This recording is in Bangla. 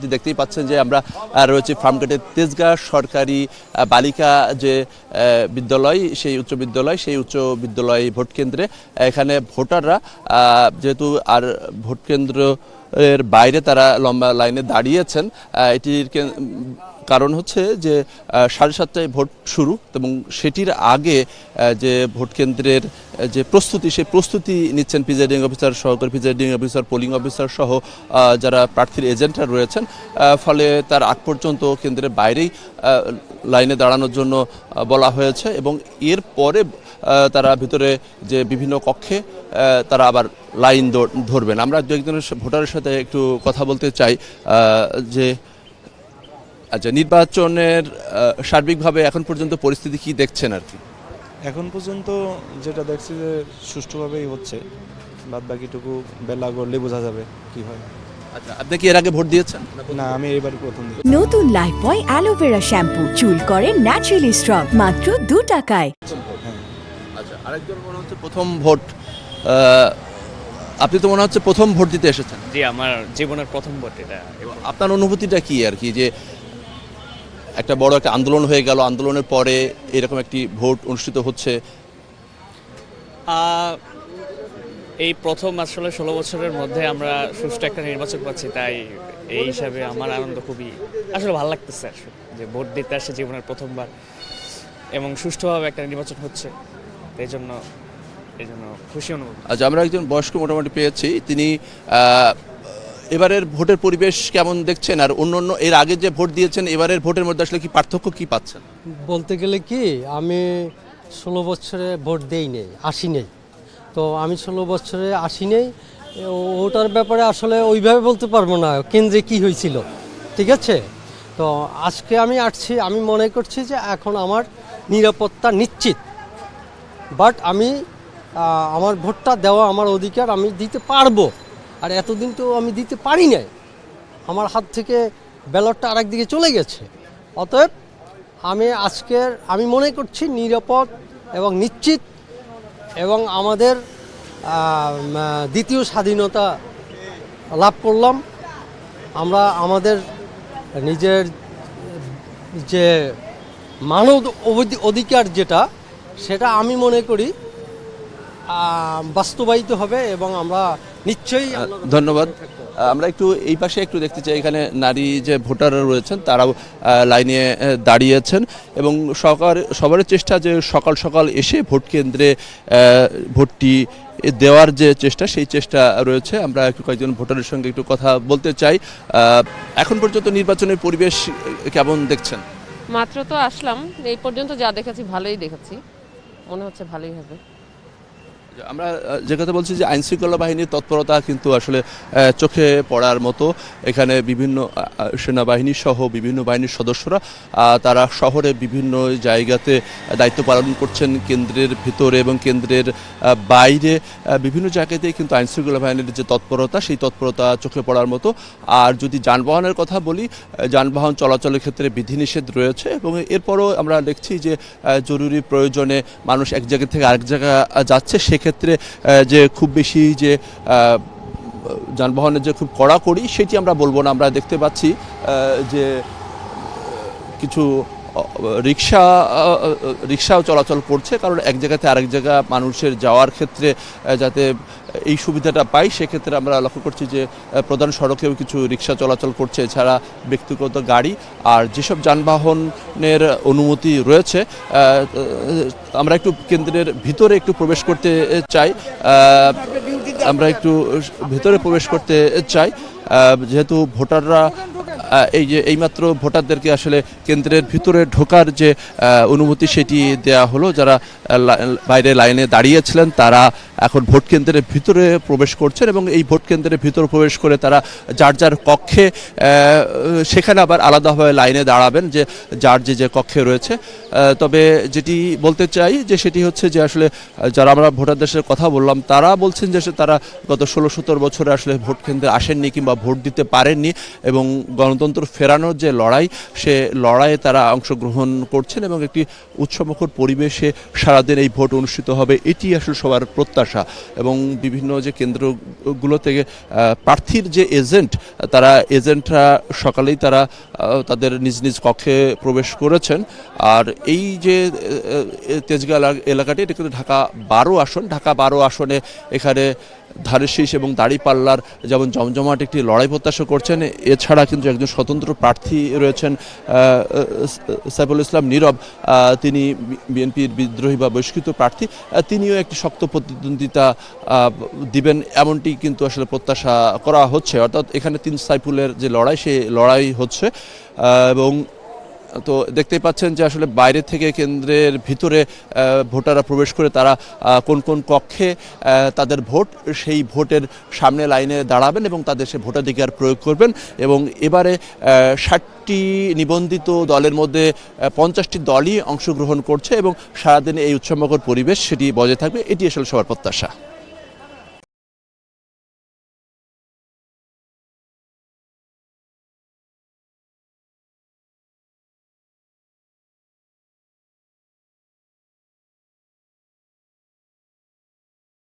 আপনি দেখতেই পাচ্ছেন যে আমরা রয়েছে ফার্মগেটের তেজগাঁ সরকারি বালিকা যে বিদ্যালয়, সেই উচ্চ বিদ্যালয় ভোট কেন্দ্রে এখানে ভোটাররা যেহেতু আর ভোট কেন্দ্র এর বাইরে তারা লম্বা লাইনে দাঁড়িয়েছেন। এটির কারণ হচ্ছে যে 7:30টায় ভোট শুরু এবং সেটির আগে যে ভোট কেন্দ্রের যে প্রস্তুতি, সেই প্রস্তুতি নিচ্ছেন প্রিজাইডিং অফিসার, সহকারী প্রিজাইডিং অফিসার, পোলিং অফিসার সহ যারা প্রার্থীর এজেন্টরা রয়েছেন। ফলে তার আগ পর্যন্ত কেন্দ্রের বাইরেই লাইনে দাঁড়ানোর জন্য বলা হয়েছে এবং এর পরে তারা ভিতরে যে বিভিন্ন কক্ষে তারা আবার লাইন ধরবেন। আমরা দু একজনের ভোটারের সাথে একটু কথা বলতে চাই যে আচ্ছা, নির্বাচনের সার্বিকভাবে এখন পর্যন্ত পরিস্থিতি কি দেখছেন আর কি? এখন পর্যন্ত যেটা দেখছি যে সুষ্ঠুভাবেই হচ্ছে, বাদ বাকিটুকু বেলা গড়লে বোঝা যাবে কি হয়। আচ্ছা, আপনি কি এর আগে ভোট দিয়েছেন? না, আমি এবার প্রথম দিই। নতুন লাইফবয় অ্যালোভেরা শ্যাম্পু, চুল করে ন্যাচারালি স্ট্রং, মাত্র 2 টাকায়। আচ্ছা, আরেকজন মনে হচ্ছে প্রথম ভোট, আপনি তো মনে হচ্ছে প্রথম ভোট দিতে এসেছেন? জি, আমার জীবনের প্রথম ভোট এটা। আপনার অনুভূতিটা কি আর কি, যে একটা বড় একটা আন্দোলন হয়ে গেল, আন্দোলনের পরে এরকম একটি ভোট অনুষ্ঠিত হচ্ছে? এই প্রথম আসলে 16 বছরের মধ্যে আমরা সুষ্ঠু একটা নির্বাচন পাচ্ছি, তাই এই হিসাবে আমার আনন্দ খুবই আসলে ভালো লাগতেছে আসলে, যে ভোট দিতে আসছে জীবনের প্রথমবার এবং সুষ্ঠুভাবে একটা নির্বাচন হচ্ছে, এই জন্য খুশি অনুভব। আচ্ছা, আমরা একজন বয়স্ক মোটামুটি পেয়েছি, তিনি এবারের ভোটের পরিবেশ কেমন দেখছেন, আর অন্য এর আগে যে ভোট দিয়েছেন এবারের ভোটের মধ্যে আসলে কি পার্থক্য কি পাচ্ছেন? বলতে গেলে কি, আমি 16 বছরে ভোট দেই নেই, আসি নেই, তো আমি 16 বছরে আসি নেই, ওটার ব্যাপারে আসলে ওইভাবে বলতে পারবো না কেন্দ্রে কি হয়েছিল, ঠিক আছে। তো আজকে আমি আসছি, আমি মনে করছি যে এখন আমার নিরাপত্তা নিশ্চিত, বাট আমি আমার ভোটটা দেওয়া আমার অধিকার, আমি দিতে পারবো, আর এতদিন তো আমি দিতে পারি নাই, আমার হাত থেকে ব্যালটটা আরেক দিকে চলে গেছে। অতএব আমি মনে করছি নিরাপদ এবং নিশ্চিত, এবং আমাদের দ্বিতীয় স্বাধীনতা লাভ করলাম। আমরা আমাদের নিজের যে মানব অধিকার যেটা, সেটা আমি মনে করি বাস্তবায়িত হবে এবং আমরা নিশ্চয়ই। ধন্যবাদ। আমরা একটু এই পাশে একটু দেখতে চাই, এখানে নারী যে ভোটাররা রয়েছেন তারাও লাইনে দাঁড়িয়েছেন এবং সবার চেষ্টা যে সকাল সকাল এসে ভোট কেন্দ্রে ভোটটি দেওয়ার যে চেষ্টা, সেই চেষ্টা রয়েছে। আমরা একটু কয়েকজন ভোটারের সঙ্গে একটু কথা বলতে চাই। এখন পর্যন্ত নির্বাচনের পরিবেশ কেমন দেখছেন? মাত্র তো আসলাম, এই পর্যন্ত যা দেখেছি ভালোই দেখেছি, মনে হচ্ছে ভালোই হবে। আমরা যে কথা বলছি যে আইনশৃঙ্খলা বাহিনীর তৎপরতা কিন্তু আসলে চোখে পড়ার মতো। এখানে বিভিন্ন সেনাবাহিনী সহ বিভিন্ন বাহিনীর সদস্যরা তারা শহরে বিভিন্ন জায়গাতে দায়িত্ব পালন করছেন, কেন্দ্রের ভিতরে এবং কেন্দ্রের বাইরে বিভিন্ন জায়গাতেই কিন্তু আইনশৃঙ্খলা বাহিনীর যে তৎপরতা, সেই তৎপরতা চোখে পড়ার মতো। আর যদি যানবাহনের কথা বলি, যানবাহন চলাচলের ক্ষেত্রে বিধিনিষেধ রয়েছে এবং এরপরও আমরা দেখছি যে জরুরি প্রয়োজনে মানুষ এক জায়গা থেকে আরেক জায়গা যাচ্ছে, সেক্ষেত্রে যে খুব বেশি যে যানবাহনের যে খুব কড়াকড়ি, সেটি আমরা বলবো না। আমরা দেখতে পাচ্ছি যে কিছু রিক্সাও চলাচল করছে, কারণ এক জায়গাতে আরেক জায়গা মানুষের যাওয়ার ক্ষেত্রে যাতে এই সুবিধাটা পাই, সেক্ষেত্রে আমরা লক্ষ্য করছি যে প্রধান সড়কেও কিছু রিক্সা চলাচল করছে, এছাড়া ব্যক্তিগত গাড়ি আর যেসব যানবাহনের অনুমতি রয়েছে। আমরা একটু কেন্দ্রের ভিতরে একটু প্রবেশ করতে চাই, যেহেতু ভোটাররা এইমাত্র ভোটারদেরকে আসলে কেন্দ্রের ভিতরে ঢোকার যে অনুমতি সেটি দেয়া হলো। যারা বাইরে লাইনে দাঁড়িয়েছিলেন তারা এখন ভোট কেন্দ্রের ভিতরে প্রবেশ করছেন এবং এই ভোট কেন্দ্রের ভিতরে প্রবেশ করে তারা যার যার কক্ষে, সেখানে আবার আলাদাভাবে লাইনে দাঁড়াবেন যে যার যে কক্ষে রয়েছে। তবে যেটি বলতে চাই যে সেটি হচ্ছে যে আসলে যারা আমরা ভোটারদের সাথে কথা বললাম, তারা বলছেন যে তারা গত 16-17 বছরে আসলে ভোট কেন্দ্রে আসেননি কিংবা ভোট দিতে পারেননি এবং গণতন্ত্র ফেরানোর যে লড়াই, সে লড়াইয়ে তারা অংশগ্রহণ করছেন এবং একটি উৎসবমুখর পরিবেশে সারাদিন এই ভোট অনুষ্ঠিত হবে, এটি আসলে সবার প্রত্যাশা। প্রত্যাশা এবং বিভিন্ন যে কেন্দ্রগুলো থেকে প্রার্থীর যে এজেন্ট এজেন্টরা সকালেই তারা তাদের নিজ নিজ কক্ষে প্রবেশ করেছেন। আর এই যে তেজগাঁ এলাকাটি এটা কিন্তু ঢাকা 12 আসনে এখানে ধানের শীষ এবং দাঁড়িপাল্লার যেমন জমজমাট একটি লড়াই প্রত্যাশা করছেন, এছাড়া কিন্তু একজন স্বতন্ত্র প্রার্থী রয়েছেন সাইফুল ইসলাম নীরব, তিনি বিএনপির বিদ্রোহী বা বহিষ্কৃত প্রার্থী, তিনিও একটি শক্ত প্রতিদ্বন্দ্বিতা দিবেন এমনটি কিন্তু আসলে প্রত্যাশা করা হচ্ছে। অর্থাৎ এখানে সাইফুলের যে লড়াই সেই লড়াই হচ্ছে এবং তো দেখতেই পাচ্ছেন যে আসলে বাইরে থেকে কেন্দ্রের ভিতরে ভোটাররা প্রবেশ করে তারা কোন কোন কক্ষে তাদের ভোট সেই ভোটের সামনে লাইনে দাঁড়াবেন এবং তাদের সে ভোটাধিকার প্রয়োগ করবেন। এবং এবারে 60টি নিবন্ধিত দলের মধ্যে 50টি দলই অংশগ্রহণ করছে এবং সারাদিন এই উৎসবমুখর পরিবেশ সেটি বজায় থাকবে, এটি আসলে সবার প্রত্যাশা।